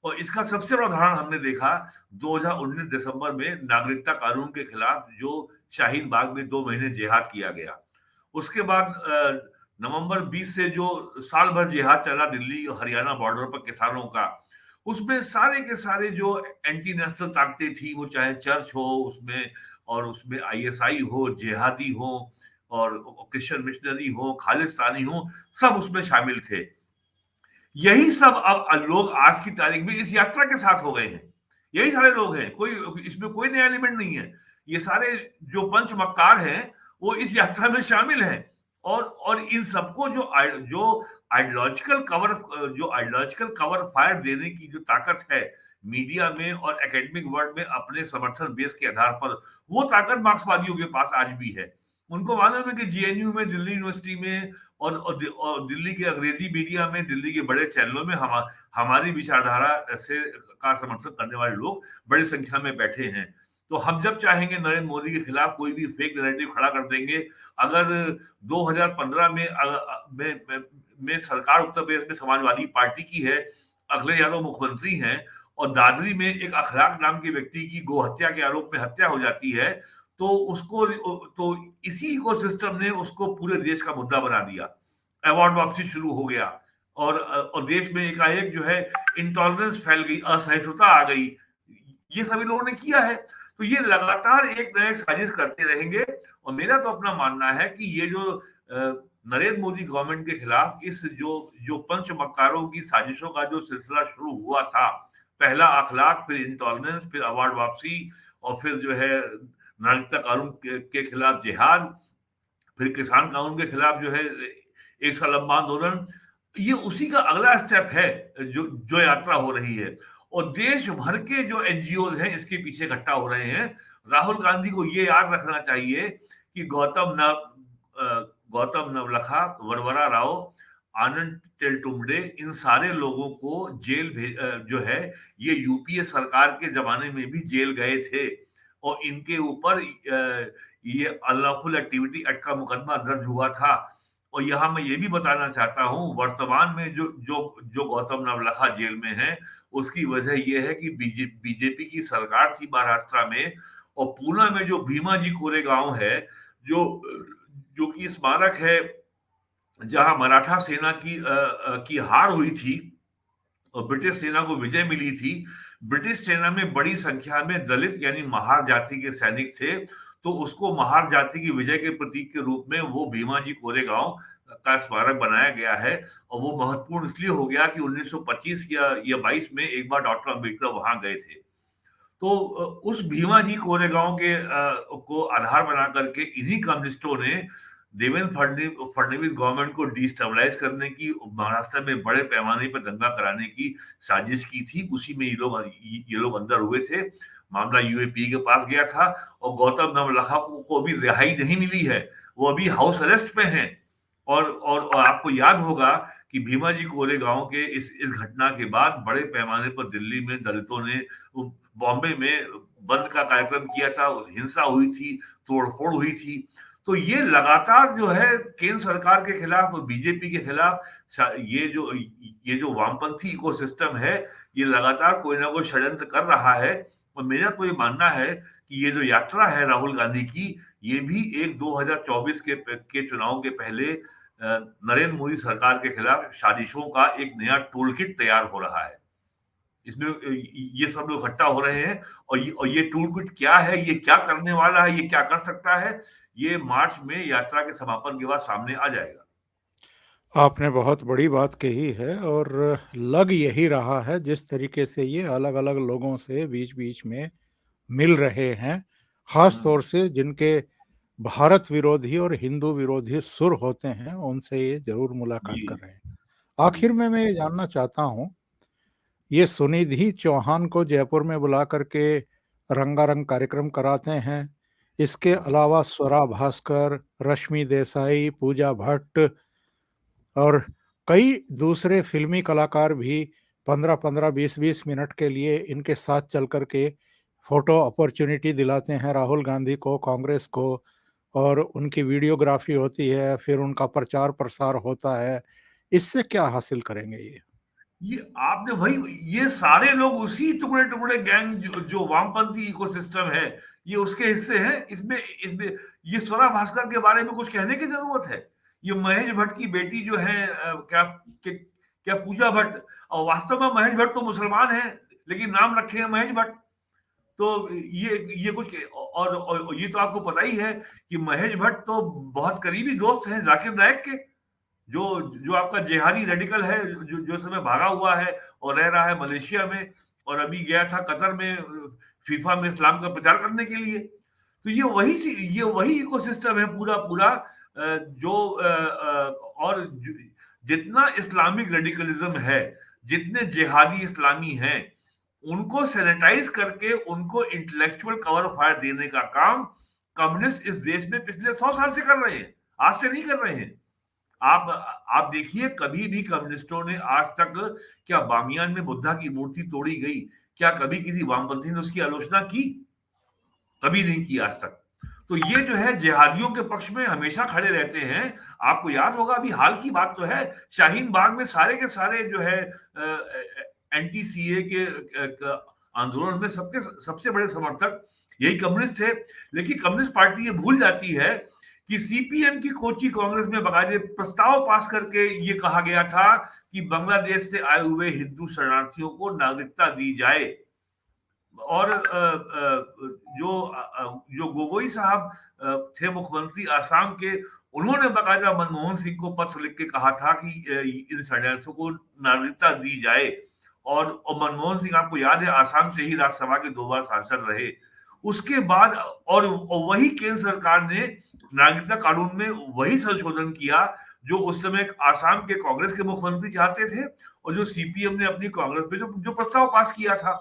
और इसका सबसे बड़ा उदाहरण हमने देखा 2019 दिसंबर में नागरिकता कानून के खिलाफ जो शाहीन बाग में 2 महीने जिहाद किया गया। उसके बाद नवंबर 20 से जो साल भर जिहाद चला दिल्ली और हरियाणा बॉर्डर पर किसानों का, उसमें सारे के सारे जो एंटी नेशनल ताकतें थी, वो चाहे चर्च हो उसमें, और उसमें आईएसआई हो, जिहादी हो, और क्रिश्चियन मिशनरी हो, खालिस्तानी हो, सब उसमें शामिल थे। यही सब अब लोग आज की तारीख में इस यात्रा के साथ हो गए हैं। यही सारे लोग हैं, कोई इसमें कोई नया एलिमेंट नहीं है। ये सारे जो पंच मक्कार हैं, वो इस यात्रा में शामिल हैं, और इन सबको जो आइडियोलॉजिकल कवर फायर देने की जो ताकत है मीडिया में और एकेडमिक वर्ल्ड में अपने समर्थन बेस के आधार पर, वो ताकत मार्क्सवादियों के पास आज भी है। उनको मालूम है कि जेएनयू में, दिल्ली यूनिवर्सिटी में, और दिल्ली के अंग्रेजी मीडिया में, दिल्ली के बड़े चैनलों में हमारी विचारधारा से का समर्थन करने वाले लोग बड़ी संख्या में बैठे हैं। तो हम जब चाहेंगे नरेंद्र मोदी के खिलाफ कोई भी फेक नैरेटिव खड़ा कर देंगे। अगर 2015 में सरकार उत्तर प्रदेश में समाजवादी पार्टी की है, अखिलेश यादव मुख्यमंत्री हैं, और दादरी में एक अखलाक नाम के व्यक्ति की गोहत्या के आरोप में हत्या हो जाती है, तो तो इसी इकोसिस्टम ने उसको पूरे देश का मुद्दा बना दिया। अवार्ड वापसी शुरू हो गया, और देश में एकाएक जो है इंटॉलरेंस फैल गई, असहिष्णुता आ गई। ये सभी लोगों ने किया है। तो ये लगातार एक न एक साजिश करते रहेंगे, और मेरा तो अपना मानना है कि ये जो नरेंद्र मोदी गवर्नमेंट के खिलाफ इस जो जो पंच मक्कारों की साजिशों का जो सिलसिला शुरू हुआ था, पहला अखलाक, फिर इंटॉलरेंस, फिर अवार्ड वापसी, और फिर जो है नागरिकता कानून के खिलाफ जिहाद, फिर किसान कानून के खिलाफ जो है एक साल लंबा आंदोलन, ये उसी का अगला स्टेप है, जो जो यात्रा हो रही है। और देश भर के जो एनजीओज हैं इसके पीछे इकट्ठा हो रहे हैं। राहुल गांधी को ये याद रखना चाहिए कि गौतम नवलखा, वरवरा राव, आनंद टेलटुम्बडे, इन सारे लोगों को जो है, ये यूपीए सरकार के जमाने में भी जेल गए थे, और इनके ऊपर ये अनलॉफुल एक्टिविटी एक्ट का मुकदमा दर्ज हुआ था। और यहाँ मैं ये भी बताना चाहता हूँ, वर्तमान में जो जो जो गौतम नवलखा जेल में है, उसकी वजह ये है कि बीजेपी की सरकार थी महाराष्ट्र में, और पूना में जो भीमाजी कोरेगांव है, जो जो कि स्मारक है जहां मराठा सेना की हार हुई थी और ब्रिटिश सेना को विजय मिली थी। ब्रिटिश सेना में बड़ी संख्या में दलित यानी महार जाति के सैनिक थे, तो उसको महार जाति की विजय के प्रतीक के रूप में वो भीमाजी कोरेगांव का स्मारक बनाया गया है। और वो महत्वपूर्ण इसलिए हो गया कि 1925 या 22 में एक बार डॉक्टर अम्बेडकर वहां गए थे। तो उस भीमाजी कोरेगांव को आधार बना करके इन्हीं कम्युनिस्टों ने देवेंद्र फडणवीस गवर्नमेंट को डिस्टेबलाइज करने की, महाराष्ट्र में बड़े पैमाने पर दंगा कराने की साजिश की थी। उसी में ये लोग अंदर हुए थे। मामला यूएपी के पास गया था और गौतम नवलखा को भी रिहाई नहीं मिली है। वो अभी हाउस अरेस्ट में हैं। और आपको याद होगा कि भीमाजी कोरेगांव के इस घटना के बाद बड़े पैमाने पर दिल्ली में दलितों ने, बॉम्बे में बंद का कार्यक्रम किया था, हिंसा हुई थी, तोड़फोड़ हुई थी। तो ये लगातार जो है केंद्र सरकार के खिलाफ, बीजेपी के खिलाफ, ये जो वामपंथी इकोसिस्टम है, ये लगातार कोई ना कोई षड्यंत्र कर रहा है। और मेरा तो ये मानना है कि ये जो यात्रा है राहुल गांधी की, ये भी एक 2024 के चुनाव के पहले नरेंद्र मोदी सरकार के खिलाफ साजिशों का एक नया टूल किट तैयार हो रहा है। इसमें ये सब लोग इकट्ठा हो रहे हैं। और ये टूल किट क्या है, ये क्या करने वाला है, ये क्या कर सकता है, ये मार्च में यात्रा के समापन के बाद सामने आ जाएगा। आपने बहुत बड़ी बात कही है और लग यही रहा है जिस तरीके से ये अलग-अलग लोगों से बीच-बीच में मिल रहे हैं, ख़ास तौर से जिनके भारत विरोधी और हिंदू विरोधी सुर होते हैं, उनसे ये ज़रूर मुलाकात जी, कर रहे हैं। जी। आखिर में मैं ये जानना चाहता हूँ, ये सुनिधि चौहान को जयपुर में बुला कर के रंगारंग कार्यक्रम कराते हैं। इसके हुँ, अलावा स्वरा भास्कर, रश्मि देसाई, पूजा भट्ट और कई दूसरे फ़िल्मी कलाकार भी 15-15, 20-20 मिनट के लिए इनके साथ चल कर के फ़ोटो अपॉर्च्युनिटी दिलाते हैं राहुल गांधी को, कांग्रेस को और उनकी वीडियोग्राफ़ी होती है, फिर उनका प्रचार-प्रसार होता है। इससे क्या हासिल करेंगे ये? ये आपने वही ये सारे लोग उसी टुकड़े-टुकड़े गैंग जो वामपंथी इकोसिस्टम है, ये उसके हिस्से हैं। इसमें इसमें ये स्वरा भास्कर के बारे में कुछ कहने की ज़रूरत है? ये महेश भट्ट की बेटी जो है, क्या पूजा भट्ट, और वास्तव में महेश भट्ट तो मुसलमान हैं, लेकिन नाम रखे हैं महेश भट्ट। तो ये कुछ, और ये तो आपको पता ही है कि महेश भट्ट तो बहुत करीबी दोस्त हैं जाकिर नाइक के। जो जो आपका जिहादी रेडिकल है, जो जो इस समय भागा हुआ है और रह रहा है मलेशिया में, और अभी गया था कतर में फीफा में इस्लाम का प्रचार करने के लिए। तो ये वही इकोसिस्टम है पूरा पूरा, और जितना इस्लामिक रेडिकलिज्म है, जितने जिहादी इस्लामी हैं, उनको सैनिटाइज करके उनको इंटेलेक्चुअल कवर फायर देने का काम कम्युनिस्ट इस देश में पिछले 100 साल से कर रहे हैं, आज से नहीं कर रहे हैं। आप आप देखिए, कभी भी कम्युनिस्टों ने आज तक, क्या बामियान में बुद्धा की मूर्ति तोड़ी गई, क्या कभी किसी वामपंथी ने उसकी आलोचना की? कभी नहीं की आज तक। तो ये जो है जिहादियों के पक्ष में हमेशा खड़े रहते हैं। आपको याद होगा, अभी हाल की बात तो है, शाहीन बाग में सारे के सारे जो है एंटी सीए के आंदोलन में सबके सबसे बड़े समर्थक यही कम्युनिस्ट थे। लेकिन कम्युनिस्ट पार्टी ये भूल जाती है कि सीपीएम की कोची कांग्रेस में बाकायदे प्रस्ताव पास करके ये कहा गया था कि बांग्लादेश से आए हुए हिंदू शरणार्थियों को नागरिकता दी जाए। और जो गोगोई साहब थे मुख्यमंत्री आसाम के, उन्होंने बाकायदा मनमोहन सिंह को पत्र लिख के कहा था कि इन शरणार्थियों को नागरिकता दी जाए। और मनमोहन सिंह, आपको याद है, आसाम से ही राज्यसभा के 2 बार सांसद रहे। उसके बाद और वही केंद्र सरकार ने नागरिकता कानून में वही संशोधन किया जो उस समय आसाम के कांग्रेस के मुख्यमंत्री चाहते थे, और जो सीपीएम ने अपनी कांग्रेस पे जो जो प्रस्ताव पास किया था।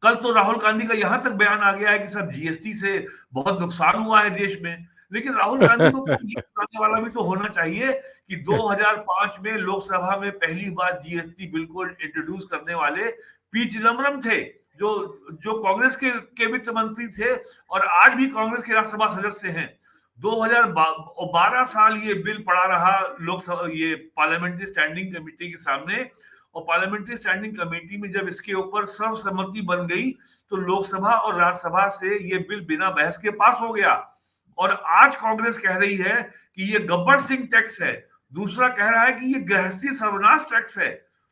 कल तो राहुल गांधी का यहां तक बयान आ गया है कि सर जीएसटी से बहुत नुकसान हुआ है देश में। लेकिन राहुल गांधी को ये बताने वाला भी तो होना चाहिए कि 2005 में लोकसभा में पहली बार जीएसटी बिल को इंट्रोड्यूस करने वाले पी चिदम्बरम थे, जो जो कांग्रेस के वित्त मंत्री थे और आज भी कांग्रेस के राज्यसभा सदस्य हैं। 2012 साल ये बिल पड़ा रहा लोकसभा, ये पार्लियामेंट्री स्टैंडिंग कमेटी के सामने। और पार्लियामेंट्री स्टैंडिंग कमेटी में जब इसके ऊपर सर्वसम्मति बन गई, तो लोकसभा और राज्यसभा से ये बिल बिना बहस के पास हो गया। और आज कांग्रेस कह रही है कि ये गब्बर सिंह टैक्स है, दूसरा कह रहा है कि ये गृहस्थी सर्वनाश टैक्स है।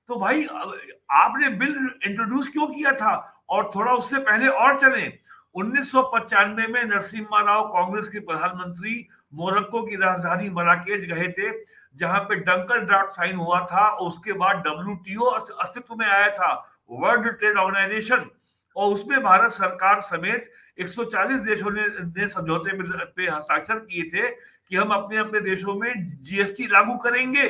तो भाई, आपने बिल इंट्रोड्यूस क्यों किया था? और थोड़ा उससे पहले और चलें, 1995 में नरसिम्हा राव कांग्रेस के प्रधानमंत्री मोरक्को की राजधानी मराकेश गए थे, जहां पे डंकन ड्राफ्ट साइन हुआ था और उसके बाद डब्ल्यूटीओ अस्तित्व में आया था, वर्ल्ड ट्रेड ऑर्गेनाइजेशन, और उसमें भारत सरकार समेत 140 देशों ने समझौते पे हस्ताक्षर किए थे कि हम अपने अपने देशों में जीएसटी लागू करेंगे।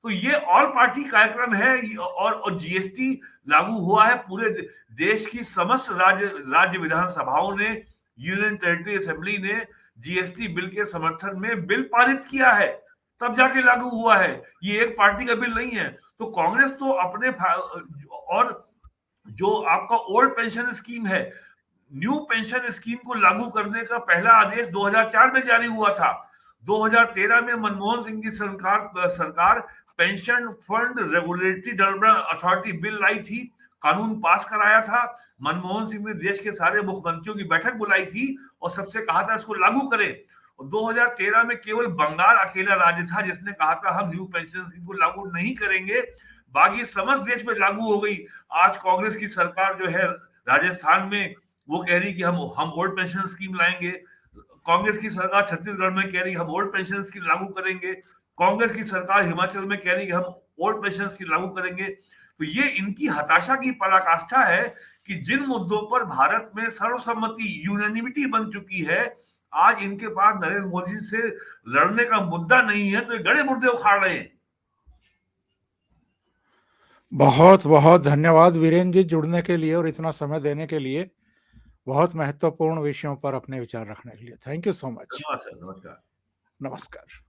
तो ये ऑल पार्टी कार्यक्रम है, और जीएसटी लागू हुआ है पूरे देश की समस्त राज्य विधानसभाओं ने, यूनियन टेरिटरी असेंबली ने जीएसटी बिल के समर्थन में बिल पारित किया है, तब जाके लागू हुआ है। ये एक पार्टी का बिल नहीं है। तो कांग्रेस तो अपने और जो आपका ओल्ड पेंशन स्कीम है, न्यू पेंशन स्कीम को लागू करने का पहला आदेश 2004 में जारी हुआ था। 2013 में मनमोहन सिंह की सरकार pension fund regulatory development authority bill लाई थी, कानून पास कराया था। मनमोहन सिंह ने देश के सारे मुख्यमंत्रियों की बैठक बुलाई थी और सबसे कहा था इसको लागू करें। और 2013 में केवल बंगाल अकेला राज्य था जिसने कहा था हम न्यू पेंशन स्कीम को लागू नहीं करेंगे, बाकी समस्त देश में लागू हो गई। आज कांग्रेस की सरकार जो है राजस्थान में, वो कह रही कि हम ओल्ड पेंशन स्कीम लाएंगे। कांग्रेस की सरकार छत्तीसगढ़ में कह रही हम ओल्ड पेंशन स्कीम लागू करेंगे। कांग्रेस की सरकार हिमाचल में कह रही कि हम ओल्ड पेंशन स्कीम लागू करेंगे। तो ये इनकी हताशा की पराकाष्ठा है कि जिन मुद्दों पर भारत में सर्वसम्मति यूनानिमिटी बन चुकी है, आज इनके पास नरेंद्र मोदी से लड़ने का मुद्दा नहीं है, तो ये गड़े मुद्दे उखाड़ रहे हैं। बहुत बहुत धन्यवाद वीरेंद्र जी, जुड़ने के लिए और इतना समय देने के लिए, बहुत महत्वपूर्ण विषयों पर अपने विचार रखने के लिए। Thank you so much. धन्यवाद सर, नमस्कार। नमस्कार।